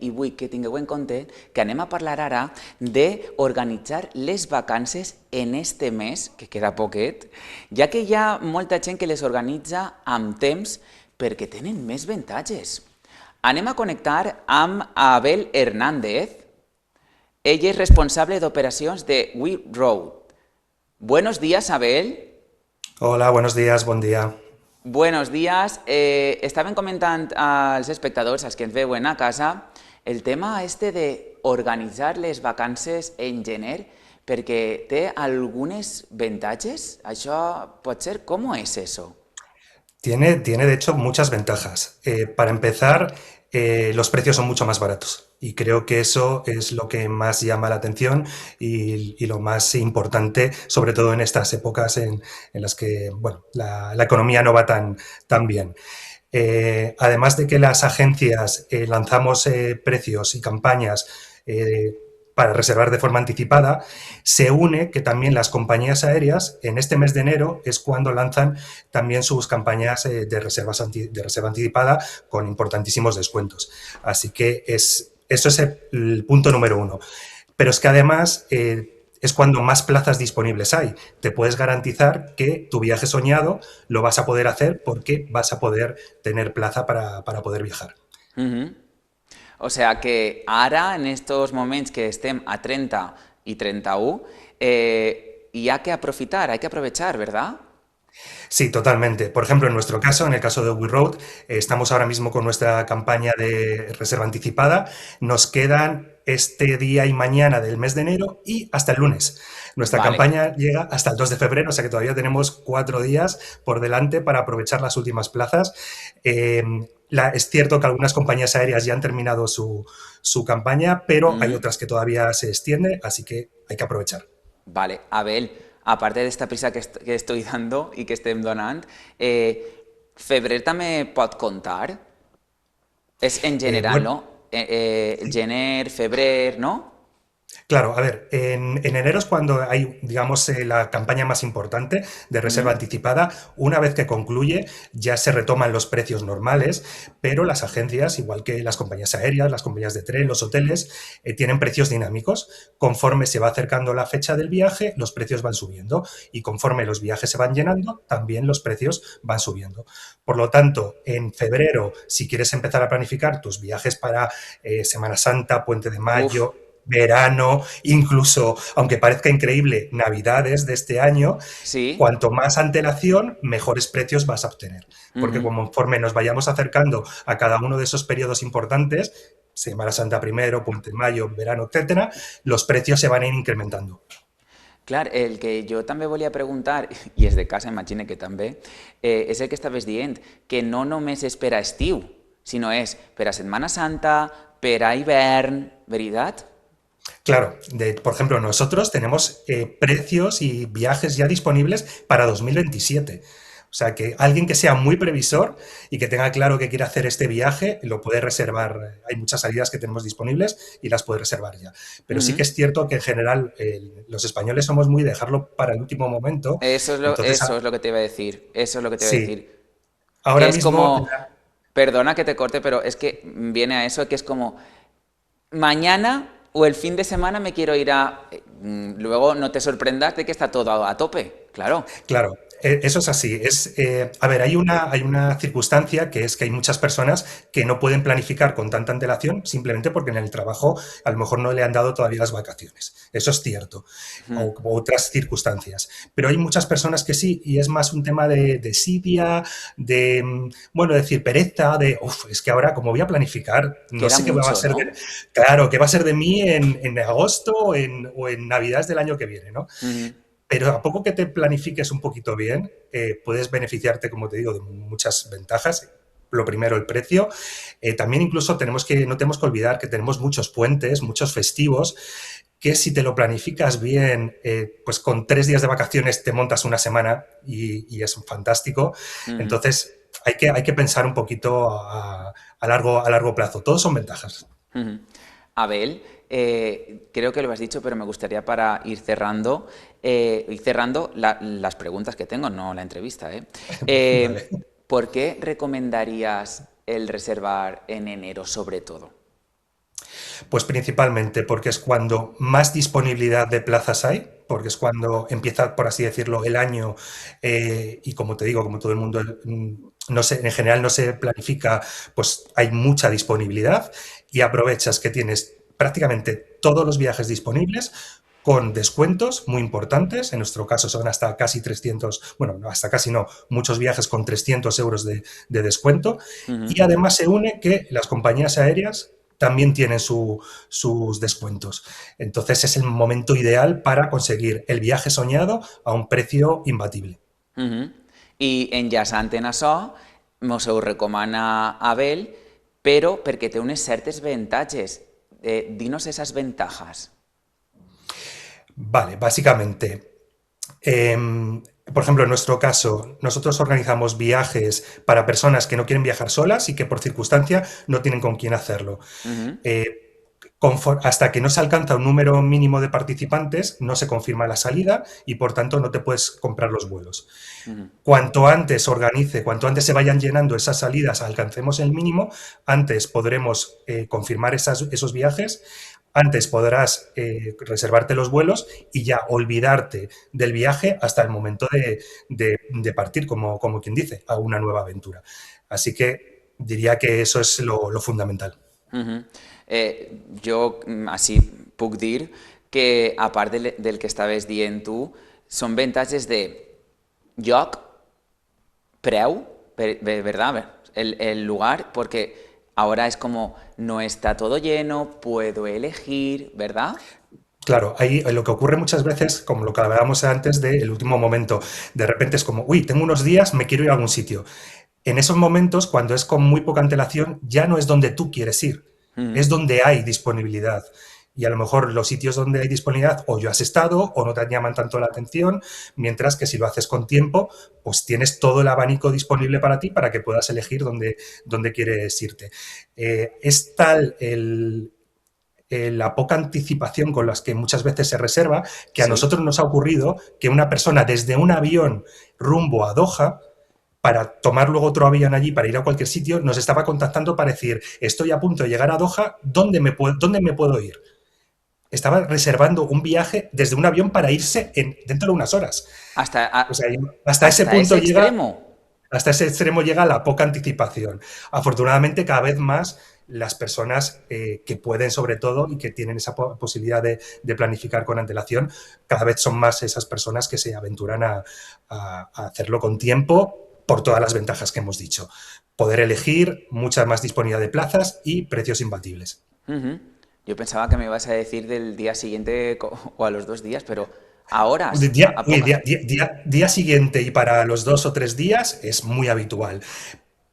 i vull que tingueu en compte que anem a parlar ara d'organitzar les vacances en este mes, que queda poquet, ja que hi ha molta gent que les organitza amb temps perquè tenen més avantatges. Anem a connectar amb Abel Hernández. Ell és responsable d'operacions de We Road. Buenos días, Abel. Hola, buenos días, buen día. Buenos días. Estaven comentant als espectadors, als que ens veuen a casa, el tema este de organitzar les vacances en gener perquè té algunes avantatges. Això pot ser, ¿cómo es eso? Tiene de hecho muchas ventajas. Para empezar, los precios son mucho más baratos y creo que eso es lo que más llama la atención y lo más importante, sobre todo en estas épocas en las que bueno, la economía no va tan bien. Además de que las agencias lanzamos precios y campañas para reservar de forma anticipada, se une que también las compañías aéreas en este mes de enero es cuando lanzan también sus campañas de reserva anticipada con importantísimos descuentos. Así que eso es el punto número uno. Pero es que además es cuando más plazas disponibles hay. Te puedes garantizar que tu viaje soñado lo vas a poder hacer porque vas a poder tener plaza para poder viajar. Uh-huh. O sea que ara, en estos moments que estem a 30 i 31, hi ha que aprofitar, hay que aprovechar, ¿verdad? Sí, totalmente. Por ejemplo, en nuestro caso, en el caso de We Road, estamos ahora mismo con nuestra campaña de reserva anticipada. Nos quedan este día y mañana del mes de enero y hasta el lunes. Nuestra Vale. campaña llega hasta el 2 de febrero, o sea que todavía tenemos 4 días por delante para aprovechar las últimas plazas. Eh, es cierto que algunas compañías aéreas ya han terminado su campaña, pero hay Mm. otras que todavía se extiende, así que hay que aprovechar. Vale, Abel, aparte de esta prisa que estoy dando i que estem donant, febrer també pot comptar? És en general, Bueno, no? Gener, febrer, ¿no? claro, a ver, en enero es cuando hay, digamos, la campaña más importante de reserva Mm. anticipada. Una vez que concluye, ya se retoman los precios normales, pero las agencias, igual que las compañías aéreas, las compañías de tren, los hoteles, tienen precios dinámicos. Conforme se va acercando la fecha del viaje, los precios van subiendo y conforme los viajes se van llenando, también los precios van subiendo. Por lo tanto, en febrero, si quieres empezar a planificar tus viajes para Semana Santa, Puente de Uf, Mayo, verano, incluso, aunque parezca increíble, navidades de este año, sí. cuanto más antelación, mejores precios vas a obtener. Porque Ujú. conforme nos vayamos acercando a cada uno de esos periodos importantes, Semana Santa primero, Puente de Mayo, verano, etcétera, los precios se van a ir incrementando. Clar, el que jo també volia preguntar, i és de casa, imagine que també, és el que estaves dient, que no només és per a estiu, sinó és per a Setmana Santa, per a hivern, veritat? Claro, por ejemplo, nosotros tenemos precios y viajes ya disponibles para 2027. O sea, que alguien que sea muy previsor y que tenga claro que quiere hacer este viaje, lo puede reservar. Hay muchas salidas que tenemos disponibles y las puede reservar ya. Pero sí que Ujú. es cierto que en general los españoles somos muy de dejarlo para el último momento. Entonces, Eso es lo que te iba a decir, eso es lo que te iba a sí, decir. Que ahora es mismo, como, perdona que te corte, pero es que viene a eso, que es como, mañana o el fin de semana me quiero ir a... Luego no te sorprendas de que está todo a tope, claro. claro, eso es así. A ver, hay una circunstancia que es que hay muchas personas que no pueden planificar con tanta antelación simplemente porque en el trabajo a lo mejor no le han dado todavía las vacaciones. Eso es cierto. O otras circunstancias. Pero hay muchas personas que sí, y es más un tema de desidia, bueno, decir pereza, uff, es que ahora como voy a planificar, no Queda sé qué va a mucho, ser ¿no? claro, qué va a ser de mí en agosto o en Navidades del año que viene, ¿no? Ujú. Pero a poco que te planifiques un poquito bien, puedes beneficiarte, como te digo, de muchas ventajas. Lo primero, el precio. También incluso no tenemos que olvidar que tenemos muchos puentes, muchos festivos, que si te lo planificas bien, pues con 3 días de vacaciones te montas una semana y es fantástico. Ujú. Entonces, hay que pensar un poquito a largo plazo. Todos son ventajas. Ujú. Abel, creo que lo has dicho, pero me gustaría para ir cerrando las preguntas que tengo, no la entrevista, ¿eh? Vale. ¿Por qué recomendarías el reservar en enero sobre todo? Pues principalmente porque es cuando más disponibilidad de plazas hay, porque es cuando empieza, por así decirlo, el año y como te digo, como todo el mundo no se, en general no se planifica, pues hay mucha disponibilidad y aprovechas que tienes prácticamente todos los viajes disponibles con descuentos muy importantes, en nuestro caso son hasta casi 300, bueno, hasta casi no, muchos viajes con 300 euros de descuento, Ujú, y además se une que las compañías aéreas también tienen sus descuentos. Entonces es el momento ideal para conseguir el viaje soñado a un precio imbatible. ujú. I enllaçant en açò, mos ho recomana Abel, però perquè té unes certes avantatges. Dinos esas ventajas. Vale, básicamente, por ejemplo, en nuestro caso, nosotros organizamos viajes para personas que no quieren viajar solas y que por circunstancia no tienen con quién hacerlo. Ujú, Eh, hasta que no se alcanza un número mínimo de participantes, no se confirma la salida y por tanto no te puedes comprar los vuelos. ujú, Cuanto antes organice, cuanto antes se vayan llenando esas salidas, alcancemos el mínimo, antes podremos confirmar esos viajes, antes podrás reservarte los vuelos y ya olvidarte del viaje hasta el momento de partir, como quien dice, a una nueva aventura. Así que diría que eso es lo fundamental. ujú. Jo així puc dir que, a part del que estaves dient tu, són avantatges de lloc, preu, ¿verdad? El lugar, porque ahora es como no está todo lleno, puedo elegir, ¿verdad? Claro, ahí lo que ocurre muchas veces, como lo que hablábamos antes del último momento, de repente es como, uy, tengo unos días, me quiero ir a algún sitio. En esos momentos, cuando es con muy poca antelación, ya no es donde tú quieres ir, Ujú, es donde hay disponibilidad. Y a lo mejor los sitios donde hay disponibilidad o ya has estado o no te llaman tanto la atención, mientras que si lo haces con tiempo, pues tienes todo el abanico disponible para ti para que puedas elegir dónde quieres irte. Es tal la poca anticipación con las que muchas veces se reserva, que a sí. nosotros nos ha ocurrido que una persona desde un avión rumbo a Doha, para tomar luego otro avión allí, para ir a cualquier sitio, nos estaba contactando para decir, estoy a punto de llegar a Doha, ¿dónde me puedo ir? Estaba reservando un viaje desde un avión para irse dentro de unas horas. Hasta, O sea, hasta ese hasta punto ese llega extremo. hasta ese extremo llega la poca anticipación. Afortunadamente, cada vez más las personas que pueden, sobre todo, y que tienen esa posibilidad de planificar con antelación, cada vez son más esas personas que se aventuran a hacerlo con tiempo por todas las ventajas que hemos dicho. Poder elegir, mucha más disponibilidad de plazas y precios imbatibles. Ujú. Yo pensaba que me ibas a decir del día siguiente o a los 2 días, pero a horas, a Uy, pocas. día siguiente y para los 2 o 3 días es muy habitual,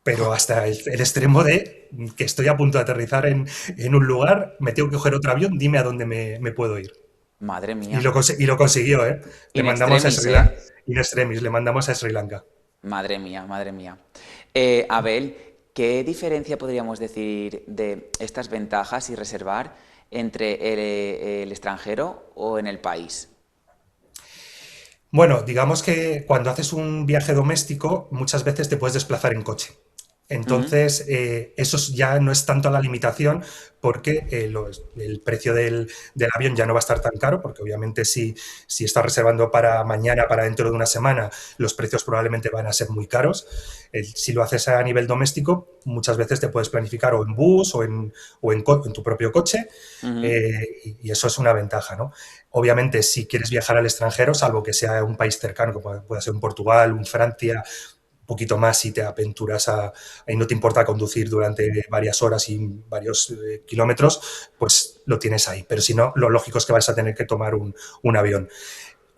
pero hasta el extremo de que estoy a punto de aterrizar en un lugar, me tengo que coger otro avión, dime a dónde me puedo ir. Madre Y mía. lo consiguió, ¿eh? Le In mandamos a extremis, Sri Lanka, ¿eh? in extremis, le mandamos a Sri Lanka. Madre mía, madre mía. Abel, ¿qué diferencia podríamos decir de estas ventajas y reservar entre el extranjero o en el país? Bueno, digamos que cuando haces un viaje doméstico, muchas veces te puedes desplazar en coche. Ujú, Entonces, eso ya no es tanto la limitación porque el precio del avión ya no va a estar tan caro, porque obviamente si estás reservando para mañana, para dentro de una semana, los precios probablemente van a ser muy caros. Si lo haces a nivel doméstico, muchas veces te puedes planificar o en bus o en tu propio coche, ujú, y eso es una ventaja, ¿no? Obviamente, si quieres viajar al extranjero, salvo que sea un país cercano, como puede ser un Portugal, un Francia, un poquito más si te aventuras y no te importa conducir durante varias horas y varios kilómetros, pues lo tienes ahí. Pero si no, lo lógico es que vas a tener que tomar un avión.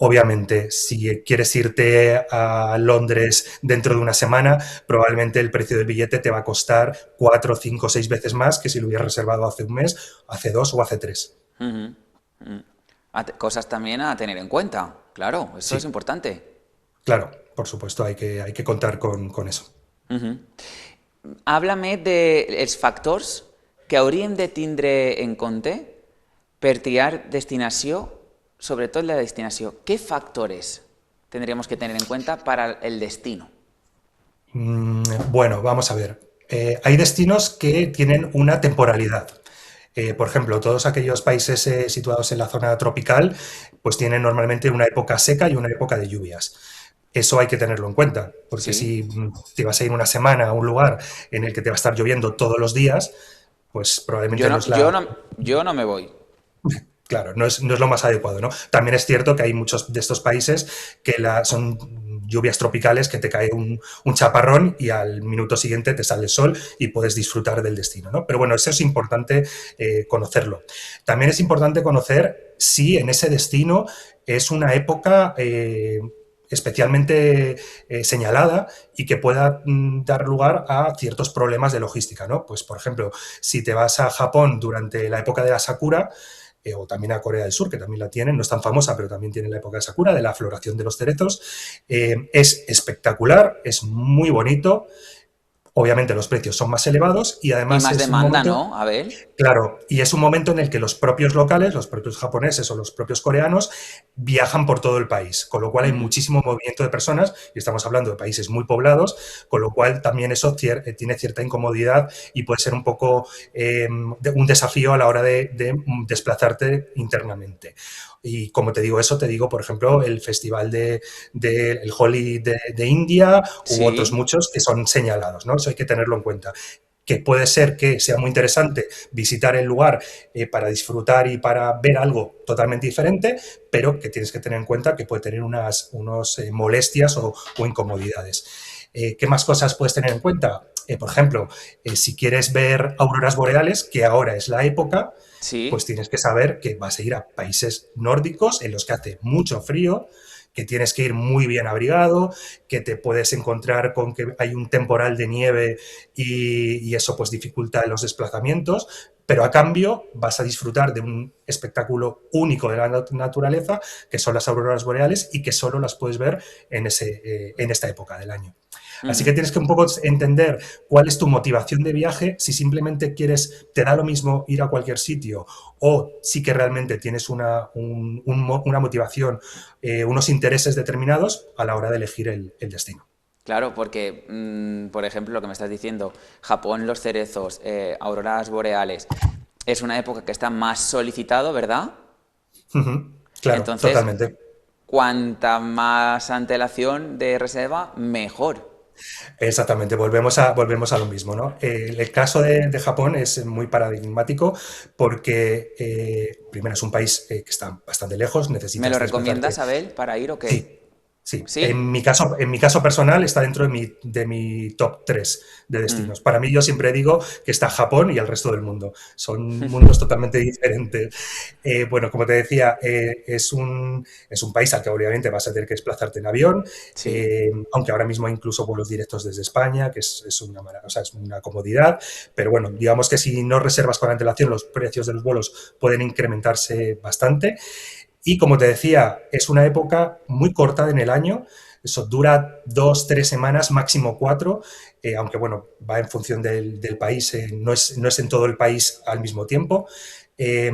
Obviamente, si quieres irte a Londres dentro de una semana, probablemente el precio del billete te va a costar 4, 5, 6 veces más que si lo hubieras reservado hace un mes, hace 2 o hace 3. ujú, ujú. Cosas también a tener en cuenta, claro, eso es Sí, importante. claro, por supuesto, hay que contar con eso. Ujú. Háblame dels factors que hauríem de tindre en compte per triar destinació, sobretot la destinació. ¿Qué factores tendríamos que tener en cuenta para el destino? Bueno, vamos a ver. Hay destinos que tienen una temporalidad. Por ejemplo, todos aquellos países situados en la zona tropical, pues tienen normalmente una época seca y una época de lluvias. Eso hay que tenerlo en cuenta, porque Sí. si te vas a ir una semana a un lugar en el que te va a estar lloviendo todos los días, pues Yo probablemente no no, es yo la, no, yo no me voy. claro, no es lo más adecuado, ¿no? También es cierto que hay muchos de estos países que son lluvias tropicales que te cae un chaparrón y al minuto siguiente te sale el sol y puedes disfrutar del destino, ¿no? Pero bueno, eso es importante conocerlo. También es importante conocer si en ese destino es una época especialmente señalada y que pueda dar lugar a ciertos problemas de logística, ¿no? Pues, por ejemplo, si te vas a Japón durante la época de la Sakura, o también a Corea del Sur, que también la tienen, no es tan famosa, pero también tiene la época de Sakura, de la floración de los cerezos. Es espectacular, es muy bonito. Obviamente los precios son más elevados y Y además más es un demanda, momento, ¿no, Abel? claro, y es un momento en el que los propios locales, los propios japoneses o los propios coreanos viajan por todo el país, con lo cual hay Ujú. muchísimo movimiento de personas y estamos hablando de países muy poblados, con lo cual también eso tiene cierta incomodidad y puede ser un poco un desafío a la hora de desplazarte internamente. Y como te digo eso, te digo, por ejemplo, el festival el Holi de India u otros Sí. muchos que son señalados, ¿no? Eso hay que tenerlo en cuenta, que puede ser que sea muy interesante visitar el lugar para disfrutar y para ver algo totalmente diferente, pero que tienes que tener en cuenta que puede tener unos molestias o incomodidades. ¿Qué más cosas puedes tener en cuenta? Por ejemplo, si quieres ver auroras boreales, que ahora es la época, pues Sí. tienes que saber que vas a ir a países nórdicos en los que hace mucho frío, que tienes que ir muy bien abrigado, que te puedes encontrar con que hay un temporal de nieve y eso pues dificulta los desplazamientos, pero a cambio vas a disfrutar de un espectáculo único de la naturaleza, que son las auroras boreales y que solo las puedes ver en esta época del año. Así que Ujú. tienes que un poco entender cuál es tu motivación de viaje, si simplemente quieres, te da lo mismo ir a cualquier sitio o si que realmente tienes una motivación, unos intereses determinados a la hora de elegir el destino. Claro, porque, por ejemplo, lo que me estás diciendo, Japón, los cerezos, auroras boreales, es una época que está más solicitado, ¿verdad? Claro, Entonces, totalmente. cuanta más antelación de reserva, mejor. Exactamente, volvemos a lo mismo, ¿no? El caso de Japón es muy paradigmático porque, primero, es un país que está bastante lejos, ¿Me lo necesitas desplazarte. recomiendas, Abel, para ir o Sí, qué? sí. ¿Sí? En mi caso personal está dentro de mi top 3 de Mm. destinos. Para mí yo siempre digo que está Japón y el resto del mundo. Son mundos totalmente diferentes. Bueno, como te decía, es un país al que obviamente vas a tener que desplazarte en avión, Sí. aunque ahora mismo hay incluso vuelos directos desde España, que es o sea, es una comodidad, pero bueno, digamos que si no reservas con antelación, los precios de los vuelos pueden incrementarse bastante. Y como te decía, es una época muy corta en el año, eso dura 2, 3 semanas, máximo 4, aunque bueno, va en función del país, no es en todo el país al mismo tiempo. Eh,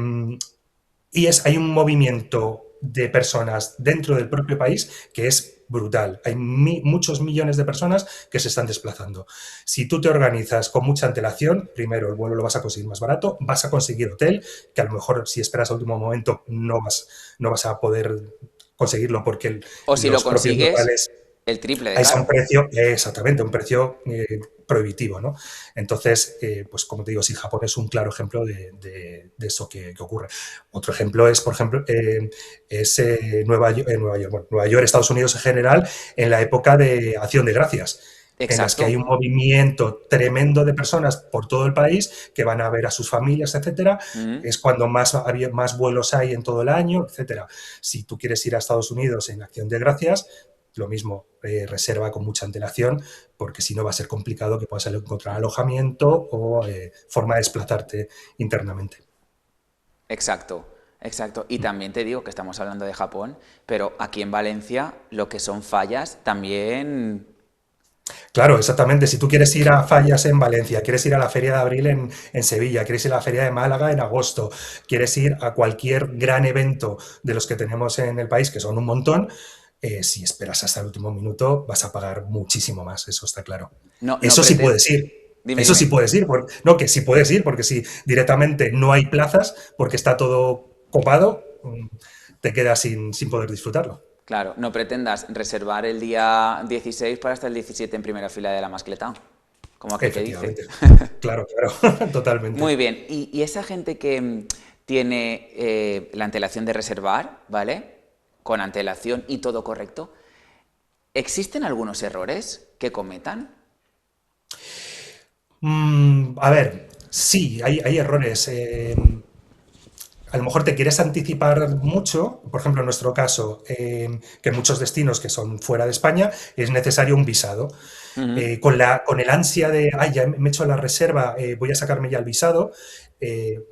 hay un movimiento de personas dentro del propio país que es brutal. Hay muchos millones de personas que se están desplazando. Si tú te organizas con mucha antelación, primero el vuelo lo vas a conseguir más barato, vas a conseguir hotel, que a lo mejor si esperas al último momento no vas a poder conseguirlo porque O si lo los propios consigues, locales el triple de es a un caro. precio, exactamente, un precio prohibitivo, ¿no? Entonces, pues como te digo, sí, Japón es un claro ejemplo de eso que ocurre. Otro ejemplo es, por ejemplo, Nueva York, bueno, Nueva York, Estados Unidos en general, en la época de Acción de Gracias, en las que hay un Exacto. movimiento tremendo de personas por todo el país que van a ver a sus familias, etcétera. Mm. Es cuando más vuelos hay en todo el año, etcétera. Si tú quieres ir a Estados Unidos en Acción de Gracias, lo mismo, reserva con mucha antelación, porque si no va a ser complicado que puedas encontrar alojamiento o forma de desplazarte internamente. Exacto, exacto. Y también te digo que estamos hablando de Japón, pero aquí en Valencia lo que son fallas también... Claro, exactamente. Si tú quieres ir a Fallas en Valencia, quieres ir a la Feria de Abril en Sevilla, quieres ir a la Feria de Málaga en agosto, quieres ir a cualquier gran evento de los que tenemos en el país, que son un montón, si esperas hasta el último minuto vas a pagar muchísimo más, eso está claro. No, no Eso sí pretendo... puedes ir. Dime, Eso sí dime. puedes ir, no, que sí puedes ir, porque si directamente no hay plazas, porque está todo copado, te quedas sin poder disfrutarlo. Claro, no pretendas reservar el día 16 para estar el 17 en primera fila de la mascleta, como aquel que dice. Efectivamente. Claro, claro, totalmente. Muy bien, y esa gente que tiene la antelación de reservar, ¿vale? Con antelación y todo correcto, ¿existen algunos errores que cometan? A ver, sí, hay errores. A lo mejor te quieres anticipar mucho, por ejemplo, en nuestro caso, que en muchos destinos que son fuera de España es necesario un visado. Ujú. Con el ansia de, ay, ya me he hecho la reserva, voy a sacarme ya el visado,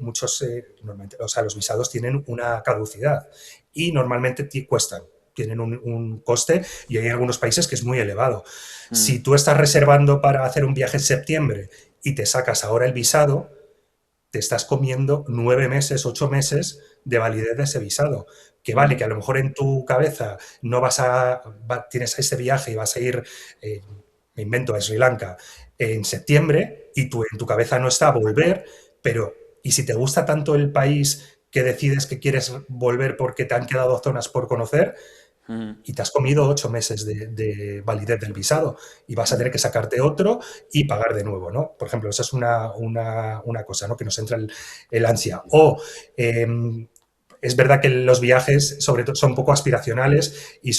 muchos, normalmente, o sea, los visados tienen una caducidad y normalmente cuestan, tienen un coste y hay algunos países que es muy elevado. Si Mm. tú estás reservando para hacer un viaje en septiembre y te sacas ahora el visado, te estás comiendo 9 meses, 8 meses de validez de ese visado. Que vale, que a Mm. lo mejor en tu cabeza no tienes ese viaje y vas a ir, eh, me invento, a Sri Lanka en septiembre y tú en tu cabeza no está volver, pero ¿y si te gusta tanto el país que decides que quieres volver porque te han quedado zonas por conocer? Mm. Y te has comido 8 meses de validez del visado y vas a tener Mm. que sacarte otro y pagar de nuevo, ¿no? Por ejemplo, esa es una cosa, ¿no? Que nos entra el ansia. O es verdad que los viajes, sobre todo, son un poco aspiracionales y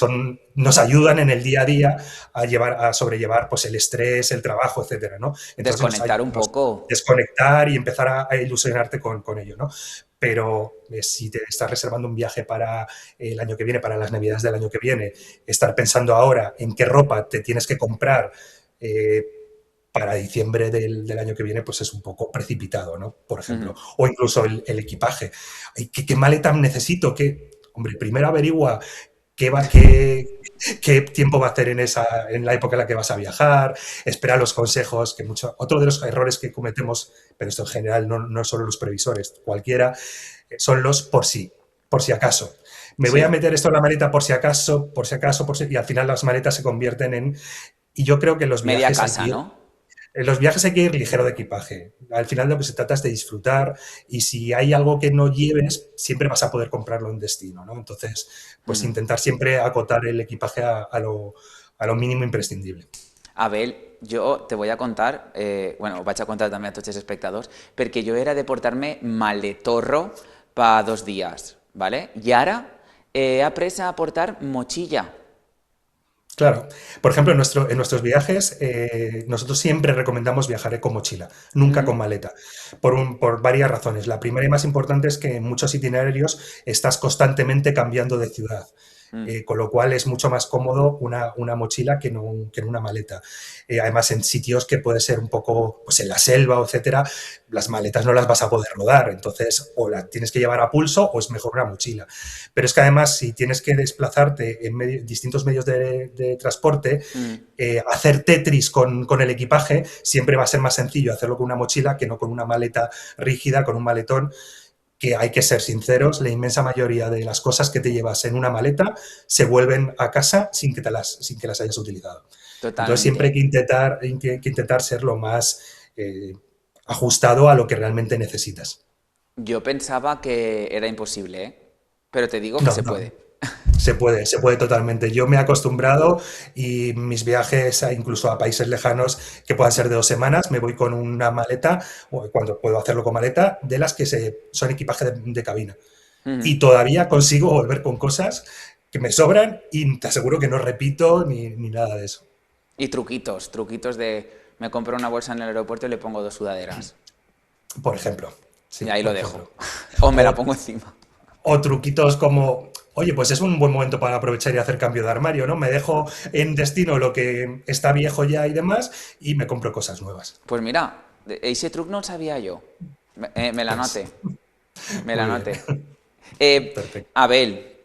nos ayudan en el día a día a sobrellevar pues, el estrés, el trabajo, etcétera, ¿no? Entonces Desconectar un nos poco. desconectar y empezar a ilusionarte con ello, ¿no? Pero si te estás reservando un viaje para el año que viene, para las navidades del año que viene, estar pensando ahora en qué ropa te tienes que comprar eh, para diciembre del año que viene, pues es un poco precipitado, ¿no? Por ejemplo. Ujú. O incluso el equipaje. Ay, ¿qué maleta necesito? Hombre, primero averigua qué, va, qué tiempo va a hacer en la época en la que vas a viajar, espera los consejos, otro de los errores que cometemos, pero esto en general no solo los previsores, cualquiera, son los por si acaso. Me voy a Sí, meter esto en la maleta por si acaso, por si acaso, y al final las maletas se convierten y yo creo que media casa, ¿no? en los viajes hay que ir ligero de equipaje. Al final lo que se trata es de disfrutar y si hay algo que no lleves, siempre vas a poder comprarlo en destino, ¿no? Entonces, pues Ujú. intentar siempre acotar el equipaje a lo mínimo imprescindible. Abel, yo te voy a contar, bueno, vaig a contar també a tots els espectadors, perquè jo era de portar-me maletorro pa 2 dies, ¿vale? I ara he après a portar mochila. Claro. Por ejemplo, en nuestros viajes, nosotros siempre recomendamos viajar con mochila, nunca con Ujú. maleta, por varias razones. La primera y más importante es que en muchos itinerarios estás constantemente cambiando de ciudad. Mm. Con lo cual es mucho más cómodo una mochila que una maleta. Además, en sitios que puede ser un poco, pues en la selva, etcétera, las maletas no las vas a poder rodar. Entonces, o la tienes que llevar a pulso o es mejor una mochila. Pero es que además, si tienes que desplazarte en distintos medios de transporte, Mm. hacer Tetris con el equipaje siempre va a ser más sencillo hacerlo con una mochila que no con una maleta rígida, con un maletón, que hay que ser sinceros, la inmensa mayoría de las cosas que te llevas en una maleta se vuelven a casa sin que las hayas utilizado. Entonces siempre hay Totalmente. que intentar ser lo más ajustado a lo que realmente necesitas. Yo pensaba que era imposible, ¿eh? Pero te digo que No, se no, puede. se puede totalmente. Yo me he acostumbrado y mis viajes incluso a países lejanos que puedan ser de 2 semanas, me voy con una maleta, o cuando puedo hacerlo con maleta, de las que son equipaje de cabina. Ujú. Y todavía consigo volver con cosas que me sobran y te aseguro que no repito ni nada de eso. Y truquitos, truquitos de me compro una bolsa en el aeropuerto y le pongo 2 sudaderas. Por ejemplo, Y sí, ahí lo por dejo. ejemplo. O me la O, pongo encima. o truquitos como, oye, pues es un buen momento para aprovechar y hacer cambio de armario, ¿no? Me dejo en destino lo que está viejo ya y demás y me compro cosas nuevas. Pues mira, ese truc no lo sabía yo. Me la Pues noté, me la muy bien, noté. perfecto. Abel,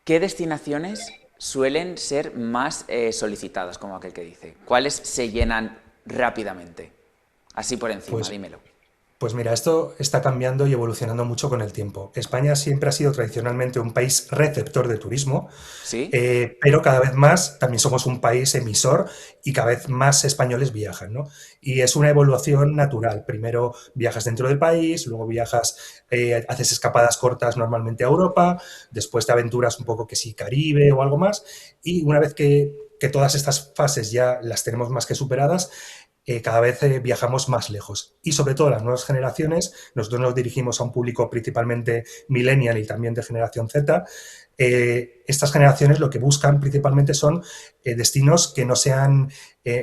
¿qué destinaciones suelen ser más solicitadas, como aquel que dice? ¿Cuáles se llenan rápidamente? Así por encima, Pues dímelo. Pues mira, esto está cambiando y evolucionando mucho con el tiempo. España siempre ha sido tradicionalmente un país receptor de turismo, ¿Sí? pero cada vez más también somos un país emisor y cada vez más españoles viajan, ¿no? Y es una evolución natural. Primero viajas dentro del país, luego viajas, haces escapadas cortas normalmente a Europa, después te aventuras un poco que sí, Caribe o algo más, y una vez que todas estas fases ya las tenemos más que superadas, cada vez viajamos más lejos. Y sobre todo las nuevas generaciones, nosotros nos dirigimos a un público principalmente millennial y también de generación Z. Estas generaciones lo que buscan principalmente son destinos que no sean,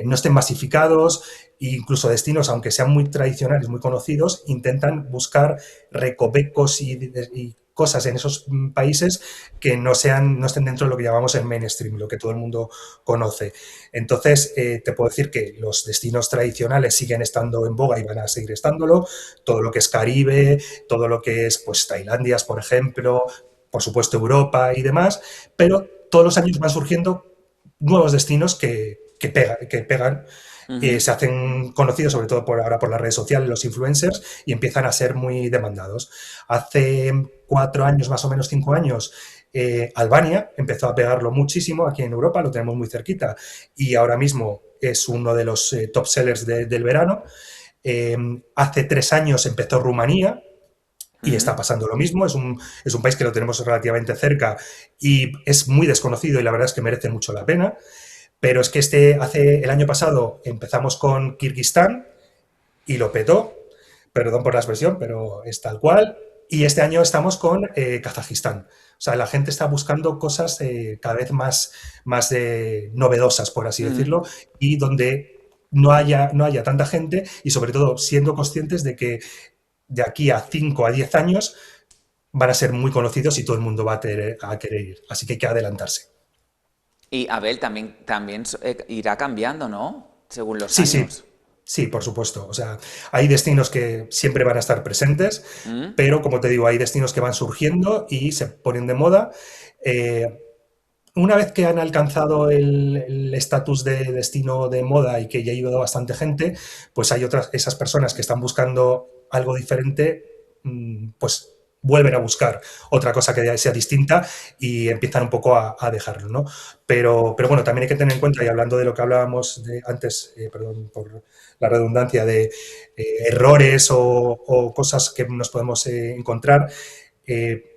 no estén masificados, e incluso destinos, aunque sean muy tradicionales, muy conocidos, intentan buscar recovecos y cosas en esos países que no sean, no estén dentro de lo que llamamos el mainstream, lo que todo el mundo conoce. Entonces, te puedo decir que los destinos tradicionales siguen estando en boga y van a seguir estándolo. Todo lo que es Caribe, todo lo que es pues Tailandia, por ejemplo, por supuesto Europa y demás, pero todos los años van surgiendo nuevos destinos que pegan, Ujú. se hacen conocidos sobre todo por ahora por las redes sociales, los influencers, y empiezan a ser muy demandados. Hace 4 años, más o menos 5 años, Albania empezó a pegarlo muchísimo aquí en Europa, lo tenemos muy cerquita, y ahora mismo es uno de los top sellers del verano. Eh, Hace 3 años empezó Rumanía, y está Ujú. pasando lo mismo. Es un país que lo tenemos relativamente cerca y es muy desconocido y la verdad es que merece mucho la pena. Pero es que el año pasado empezamos con Kirguistán y lo petó, perdón por la expresión, pero es tal cual. Y este año estamos con Kazajistán. O sea, la gente está buscando cosas cada vez más novedosas, por así Ujú. decirlo, y donde no haya tanta gente y sobre todo siendo conscientes de que de aquí a 5 a 10 años van a ser muy conocidos y todo el mundo va a querer ir. Así que hay que adelantarse. Y Abel también irá cambiando, ¿no? Según los Sí, sí, años. sí, por supuesto. O sea, hay destinos que siempre van a estar presentes, ¿Mm? pero como te digo, hay destinos que van surgiendo y se ponen de moda. Eh, una vez que han alcanzado el estatus de destino de moda y que ya ha ido bastante gente, pues hay esas personas que están buscando algo diferente, pues vuelven a buscar otra cosa que sea distinta y empiezan un poco a dejarlo, ¿no? Pero bueno, también hay que tener en cuenta, y hablando de lo que hablábamos antes, perdón por la redundancia, de errores o cosas que nos podemos encontrar, eh,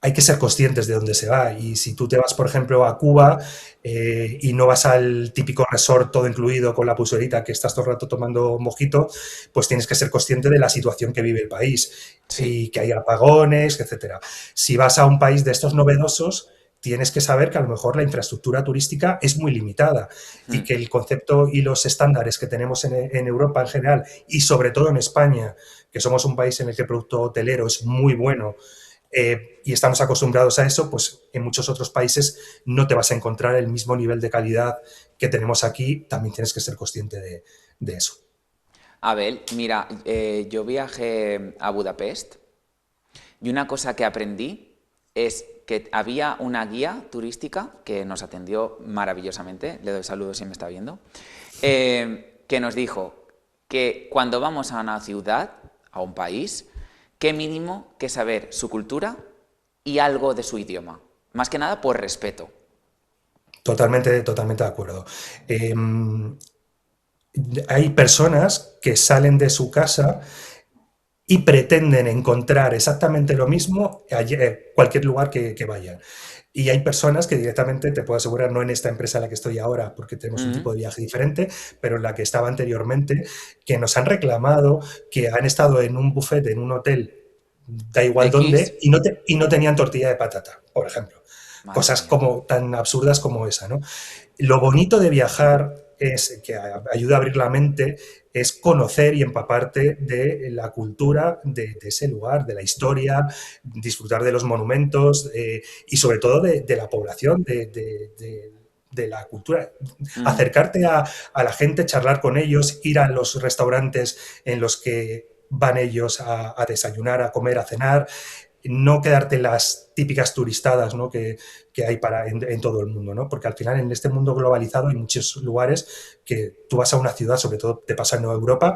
hay que ser conscientes de dónde se va. Y si tú te vas, por ejemplo, a Cuba y no vas al típico resort todo incluido con la pulserita que estás todo el rato tomando mojito, pues tienes que ser consciente de la situación que vive el país Sí. y que hay apagones, etcétera. Si vas a un país de estos novedosos, tienes que saber que a lo mejor la infraestructura turística es muy limitada y Mm. que el concepto y los estándares que tenemos en Europa en general y sobre todo en España, que somos un país en el que el producto hotelero es muy bueno, y estamos acostumbrados a eso, pues en muchos otros países no te vas a encontrar el mismo nivel de calidad que tenemos aquí. También tienes que ser consciente de eso. Abel, mira, yo viajé a Budapest y una cosa que aprendí es que había una guía turística que nos atendió maravillosamente, le doy saludos si me está viendo, que nos dijo que cuando vamos a una ciudad, a un país, qué mínimo que saber su cultura y algo de su idioma. Más que nada por respeto. Totalmente, totalmente de acuerdo. Eh, Hay personas que salen de su casa y pretenden encontrar exactamente lo mismo cualquier lugar que vayan. Y hay personas que directamente, te puedo asegurar, no en esta empresa en la que estoy ahora, porque tenemos un Mm. tipo de viaje diferente, pero en la que estaba anteriormente, que nos han reclamado que han estado en un buffet, en un hotel, da igual X, dónde, y no tenían tortilla de patata, por ejemplo. madre Cosas mía. como tan absurdas como esa, ¿no? Lo bonito de viajar es que ayuda a abrir la mente, es conocer y empaparte de la cultura de ese lugar, de la historia, disfrutar de los monumentos y sobre todo de la población, de la cultura, Ujú. acercarte a la gente, charlar con ellos, ir a los restaurantes en los que van ellos a desayunar, a comer, a cenar, no quedarte en las típicas turistadas, ¿no? que hay en todo el mundo, ¿no? Porque al final en este mundo globalizado hay muchos lugares que tú vas a una ciudad, sobre todo te pasa en Europa,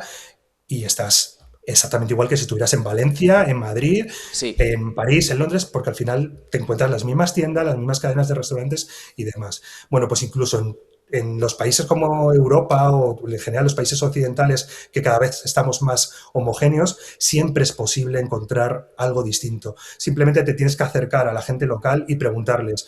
y estás exactamente igual que si estuvieras en Valencia, en Madrid, Sí, en París, en Londres, porque al final te encuentras las mismas tiendas, las mismas cadenas de restaurantes y demás. Bueno, pues incluso en los países como Europa o en general los países occidentales, que cada vez estamos más homogéneos, siempre es posible encontrar algo distinto. Simplemente te tienes que acercar a la gente local y preguntarles,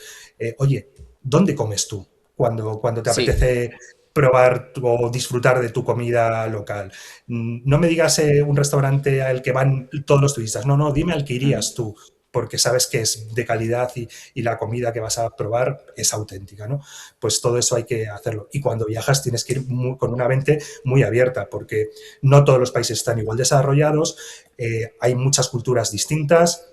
oye, ¿dónde comes tú? Cuando te sí. apetece probar o disfrutar de tu comida local. No me digas un restaurante al que van todos los turistas, no, no, dime al que Ujú. irías tú, porque sabes que es de calidad y la comida que vas a probar es auténtica, ¿no? Pues todo eso hay que hacerlo. Y cuando viajas tienes que ir con una mente muy abierta, porque no todos los países están igual desarrollados, hay muchas culturas distintas,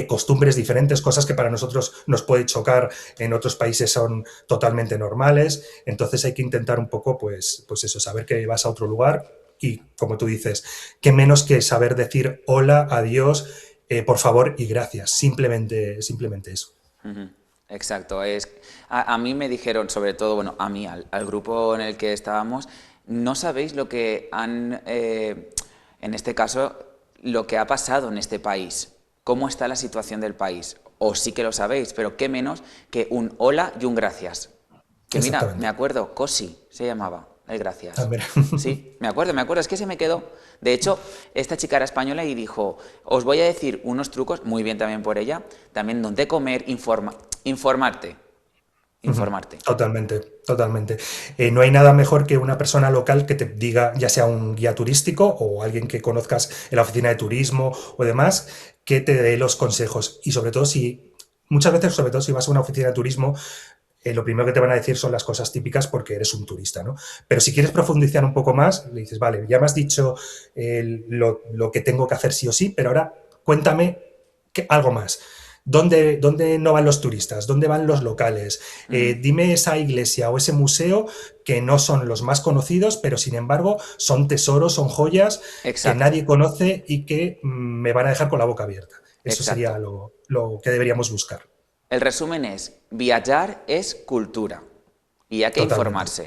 costumbres diferentes, cosas que para nosotros nos puede chocar, en otros países son totalmente normales, entonces hay que intentar un poco, pues eso, saber que vas a otro lugar y, como tú dices, qué menos que saber decir hola, adiós, por favor y gracias, simplemente eso. Ujú. Exacto, a mí me dijeron, sobre todo, bueno, a mí, al grupo en el que estábamos, no sabéis lo que en este caso, lo que ha pasado en este país, cómo está la situación del país, o sí que lo sabéis, pero qué menos que un hola y un gracias. Que mira, me Exactamente. acuerdo, Cosi se llamaba, el Ah, gracias. mira. Sí, me acuerdo, es que se me quedó. De hecho, esta chica era española y dijo, os voy a decir unos trucos, muy bien también por ella, también donde comer, informarte, informarte. Totalmente, totalmente. No hay nada mejor que una persona local que te diga, ya sea un guía turístico o alguien que conozcas en la oficina de turismo o demás, que te dé los consejos. Y sobre todo si, muchas veces, sobre todo si vas a una oficina de turismo, lo primero que te van a decir son las cosas típicas porque eres un turista, ¿no? Pero si quieres profundizar un poco más, le dices, vale, ya me has dicho lo que tengo que hacer sí o sí, pero ahora cuéntame algo más. ¿Dónde no van los turistas? ¿Dónde van los locales? Mm, Dime esa iglesia o ese museo que no son los más conocidos, pero sin embargo son tesoros, son joyas que exacto, nadie conoce y que me van a dejar con la boca abierta. Eso sería exacto. lo que deberíamos buscar. El resumen es, viatjar és cultura i hi ha que Totalmente. informar-se.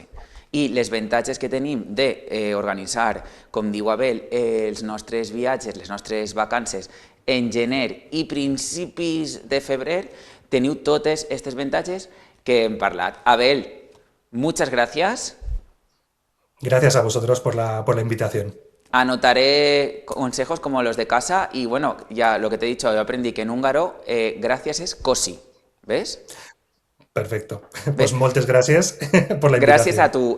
I les avantatges que tenim de organitzar, com diu Abel, els nostres viatges, les nostres vacances en gener i principis de febrer, teniu totes aquestes avantatges que hem parlat. Abel, muchas gracias. Gracias a vosotros por la invitación. Anotaré consejos como los de casa y bueno, ya lo que te he dicho, yo aprendí que en húngaro gracias es cosi. ¿Ves? Perfecto. Pues ¿Ves? moltes gràcies por la Gracias a invitación. tu